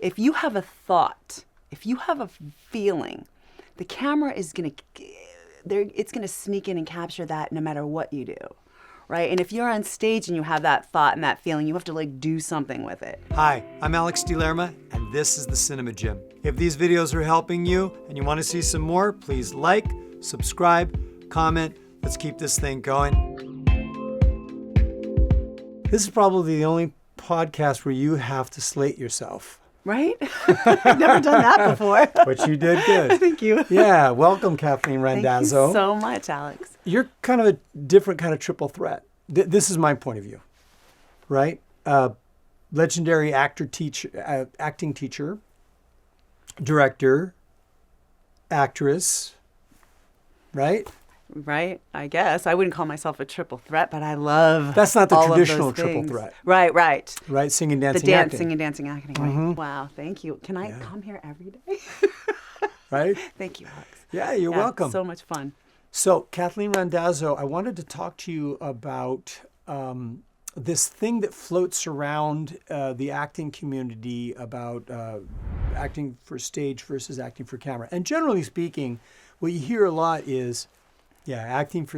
if you have a thought, if you have a feeling, the camera is it's going to sneak in and capture that no matter what you do. Right? And if you're on stage and you have that thought and that feeling, you have to like do something with it. Hi, I'm Alex DeLerma, and this is the Cinema Gym. If these videos are helping you and you want to see some more, please like, subscribe, comment. Let's keep this thing going. This is probably the only podcast where you have to slate yourself. Right? I've never done that before. But you did good. Thank you. Yeah, welcome, Kathleen Randazzo. Thank you so much, Alex. You're kind of a different kind of triple threat. This is my point of view, right? Legendary acting teacher, director, actress, right? Right, I guess. I wouldn't call myself a triple threat, but I love That's not the all traditional of those triple things. threat. Right. Right, singing, dancing, The acting. dancing and dancing acting. Right. Wow, thank you. Can I come here every day? Right? Thank you, Alex. Yeah, you're welcome. So much fun. So, Kathleen Randazzo, I wanted to talk to you about this thing that floats around the acting community about acting for stage versus acting for camera. And generally speaking, what you hear a lot is, acting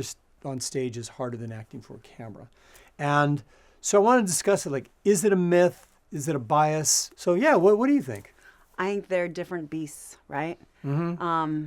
on stage is harder than acting for camera. And so I want to discuss it, like, is it a myth? Is it a bias? So, what do you think? I think they're different beasts, right? Mm-hmm.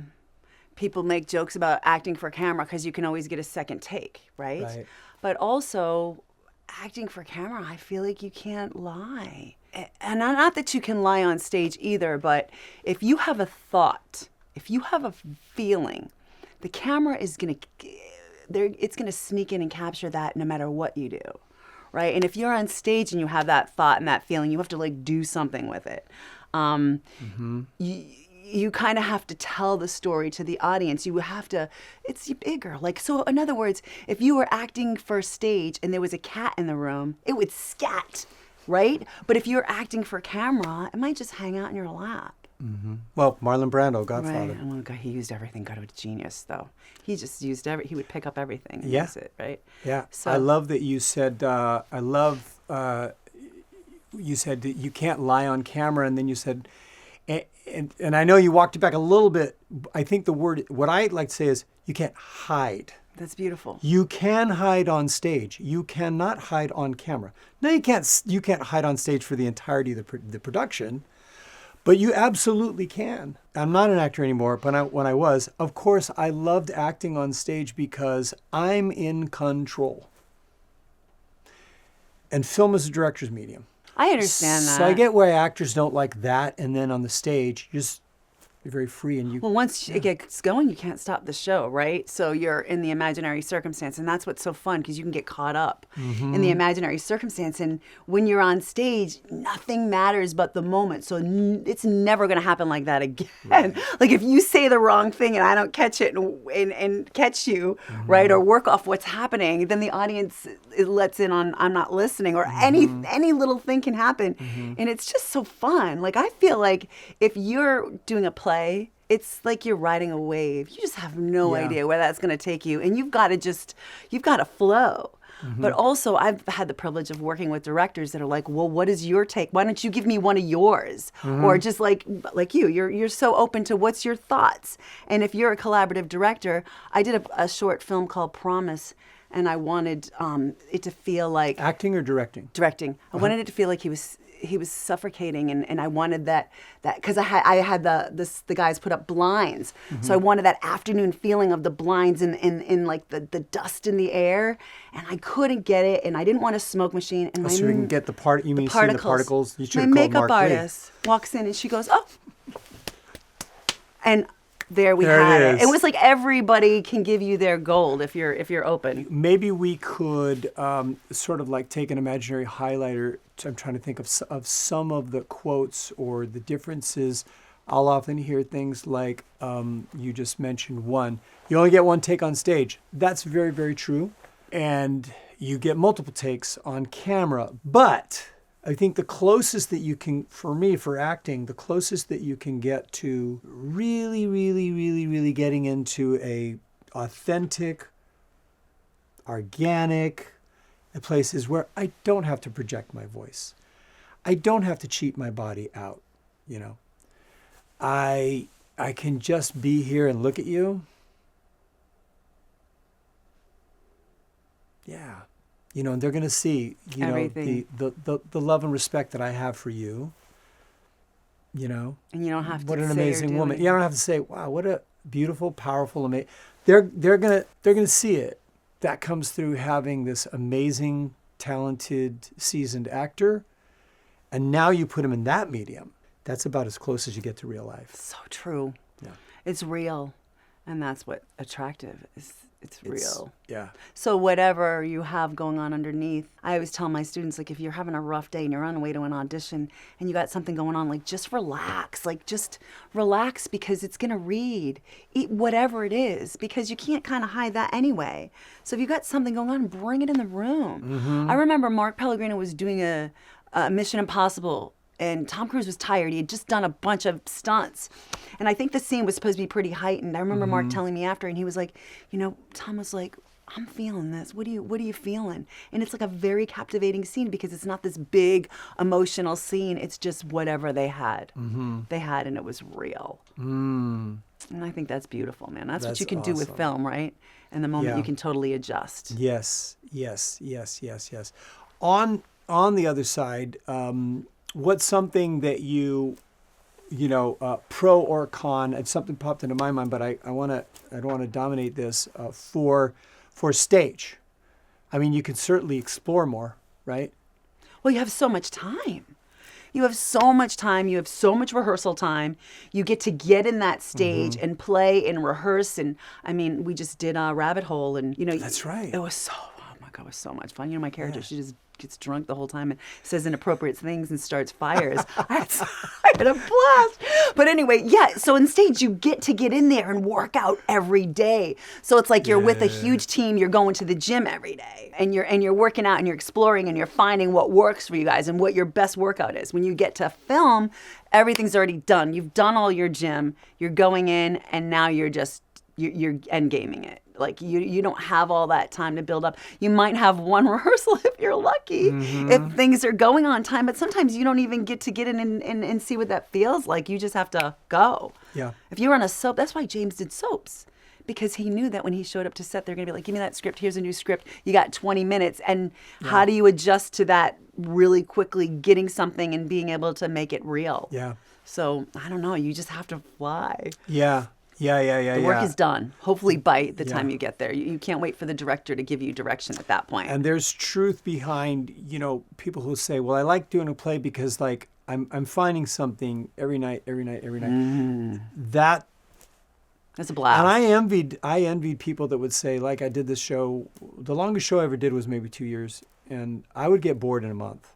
People make jokes about acting for camera because you can always get a second take, right? But also, acting for camera, I feel like you can't lie. And not that you can lie on stage either, but if you have a thought, if you have a feeling, the camera is it's going to sneak in and capture that no matter what you do, right? And if you're on stage and you have that thought and that feeling, you have to like do something with it. You kind of have to tell the story to the audience. You have to, it's bigger. Like, so in other words, if you were acting for stage and there was a cat in the room, it would scat, right? But if you're acting for camera, it might just hang out in your lap. Mm-hmm. Well, Marlon Brando, Godfather. Right. Oh, God, he used everything. God, was a genius, though. He just used he would pick up everything and use it, right? Yeah. So, I love that you said, you said that you can't lie on camera, and then you said, and I know you walked it back a little bit. I think what I like to say is you can't hide. That's beautiful. You can hide on stage. You cannot hide on camera. No, you can't hide on stage for the entirety of the production, but you absolutely can. I'm not an actor anymore, but when I was, of course, I loved acting on stage because I'm in control. And film is a director's medium. I understand that. So I get why actors don't like that, and then on the stage, you're very free and you. Well, once it gets going, you can't stop the show, right? So you're in the imaginary circumstance, and that's what's so fun because you can get caught up in the imaginary circumstance. And when you're on stage, nothing matters but the moment. So it's never going to happen like that again. Right. Like if you say the wrong thing and I don't catch it and catch you, right, or work off what's happening, then the audience lets in on I'm not listening, or any little thing can happen, and it's just so fun. Like I feel like if you're doing a play, it's like you're riding a wave. You just have no idea where that's going to take you. And you've got to flow. But also I've had the privilege of working with directors that are like, well, what is your take? Why don't you give me one of yours? Or just like you're so open to what's your thoughts. And if you're a collaborative director, I did a short film called Promise. And I wanted it to feel like... Acting or directing? Directing. I wanted it to feel like he was suffocating, and I wanted that because I had the guys put up blinds, so I wanted that afternoon feeling of the blinds in like the dust in the air, and I couldn't get it, and I didn't want a smoke machine. And so we can get the particles. You should my have called makeup Mark artist walks in and she goes, oh, and there we There had it it. is. It was like everybody can give you their gold if you're open. Maybe we could sort of like take an imaginary highlighter. I'm trying to think of some of the quotes or the differences. I'll often hear things like, you just mentioned one. You only get one take on stage. That's very, very true. And you get multiple takes on camera. But I think the closest that you can, for me, for acting, the closest that you can get to really, really, really, really getting into a authentic, organic places where I don't have to project my voice. I don't have to cheat my body out. you know. I can just be here and look at you. Yeah. You know, and they're going to see, you Everything. know, the love and respect that I have for you. You know. And you don't have to What an say or amazing do woman. anything. You don't have to say, wow, what a beautiful, powerful, amazing. They're going to see it. That comes through having this amazing, talented, seasoned actor. And now you put him in that medium. That's about as close as you get to real life. So true. Yeah. It's real. And that's what attractive is. It's real. Yeah. So whatever you have going on underneath, I always tell my students, like, if you're having a rough day and you're on the way to an audition and you got something going on, like, just relax. Like, just relax, because it's going to read. Eat whatever it is, because you can't kind of hide that anyway. So if you got something going on, bring it in the room. I remember Mark Pellegrino was doing a Mission Impossible, and Tom Cruise was tired. He had just done a bunch of stunts. And I think the scene was supposed to be pretty heightened. I remember Mark telling me after, and he was like, you know, Tom was like, I'm feeling this. What are you feeling? And it's like a very captivating scene, because it's not this big emotional scene. It's just whatever they had. They had, and it was real. And I think that's beautiful, man. That's what you can do with awesome. film, right? In the moment, Yeah. you can totally adjust. Yes. On the other side, what's something that you know, pro or con? And something popped into my mind, but I don't want to dominate this for stage. I mean, you can certainly explore more, right? Well, you have so much time. You have so much time. You have so much rehearsal time. You get to get in that stage and play and rehearse. And I mean, we just did Rabbit Hole, and you know, That's right. It was so, oh my God, it was so much fun. You know, my character, she just gets drunk the whole time and says inappropriate things and starts fires. I had a blast. But anyway, yeah. So in stage, you get in there and work out every day. So it's like you're with a huge team. You're going to the gym every day, and you're working out, and you're exploring, and you're finding what works for you guys and what your best workout is. When you get to film, everything's already done. You've done all your gym. You're going in, and now you're end gaming it. Like you don't have all that time to build up. You might have one rehearsal if you're lucky, if things are going on time, but sometimes you don't even get in and see what that feels like. You just have to go. Yeah. If you're on a soap, that's why James did soaps, because he knew that when he showed up to set, they're going to be like, give me that script. Here's a new script. You got 20 minutes. And how do you adjust to that really quickly, getting something and being able to make it real? Yeah. So I don't know. You just have to fly. Yeah. The work is done, hopefully by the time Yeah. you get there. You can't wait for the director to give you direction at that point. And there's truth behind, you know, people who say, well, I like doing a play because, like, I'm finding something every night. That's a blast. And I envied people that would say, like, I did this show, the longest show I ever did was maybe 2 years, and I would get bored in a month.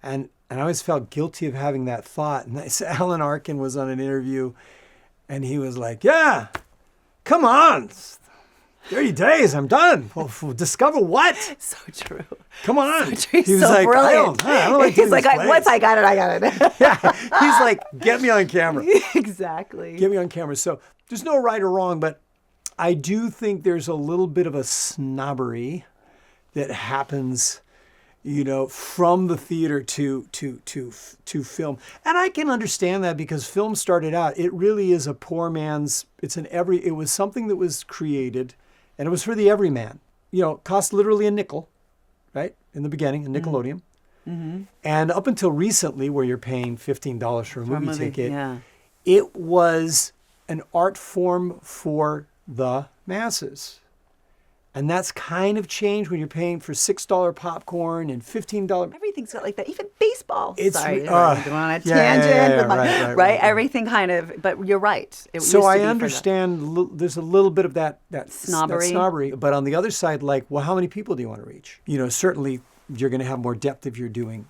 And I always felt guilty of having that thought. And Alan Arkin was on an interview, and he was like, yeah, come on, 30 days, I'm done. Well, discover what? So true. Come on. So true. He was so like, brilliant. I don't like He's doing like, these plays. once I got it. Yeah. He's like, get me on camera. Exactly. Get me on camera. So there's no right or wrong, but I do think there's a little bit of a snobbery that happens, you know, from the theater to film. And I can understand that, because film started out, it really is a poor man's, it was something that was created, and it was for the everyman. You know, it cost literally a nickel, right? In the beginning, a Nickelodeon. Mm-hmm. And up until recently, where you're paying $15 for a movie ticket, yeah. it was an art form for the masses. And that's kind of changed when you're paying for $6 popcorn and $15. Everything's got like that. Even baseball. It's Sorry, I'm going on a tangent. Right. Everything kind of. But you're right. It So used to I be for understand there's a little bit of that Snobbery. But on the other side, like, well, how many people do you want to reach? You know, certainly you're going to have more depth if you're doing,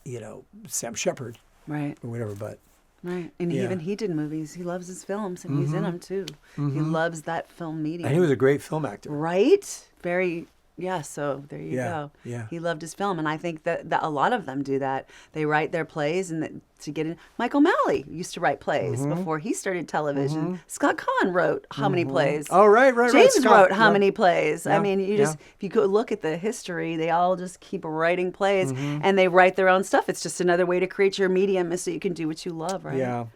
you know, Sam Shepard, right. or whatever. But Right. And Yeah. even he did movies. He loves his films, and he's in them too. He loves that film medium. and he was a great film actor. Right? Very, Yeah, so there you go. Yeah. He loved his film, and I think that a lot of them do that. They write their plays, and to get in. Michael Malley used to write plays before he started television. Scott Caan wrote how many plays? Oh, right. James Scott. wrote how many plays? I Yeah, mean, if you could look at the history, they all just keep writing plays, and they write their own stuff. It's just another way to create your medium so you can do what you love, right? Yeah.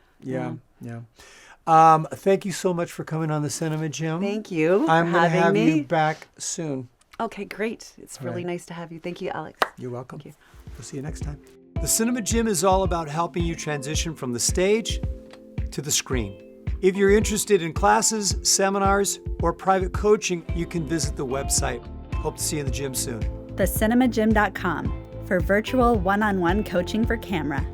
Thank you so much for coming on the Cinema Gym. Thank you I'm for going to having have me. you back soon. Okay, great. It's really right. nice to have you. Thank you, Alex. You're welcome. Thank you. We'll see you next time. The Cinema Gym is all about helping you transition from the stage to the screen. If you're interested in classes, seminars, or private coaching, you can visit the website. Hope to see you in the gym soon. TheCinemaGym.com for virtual one-on-one coaching for camera.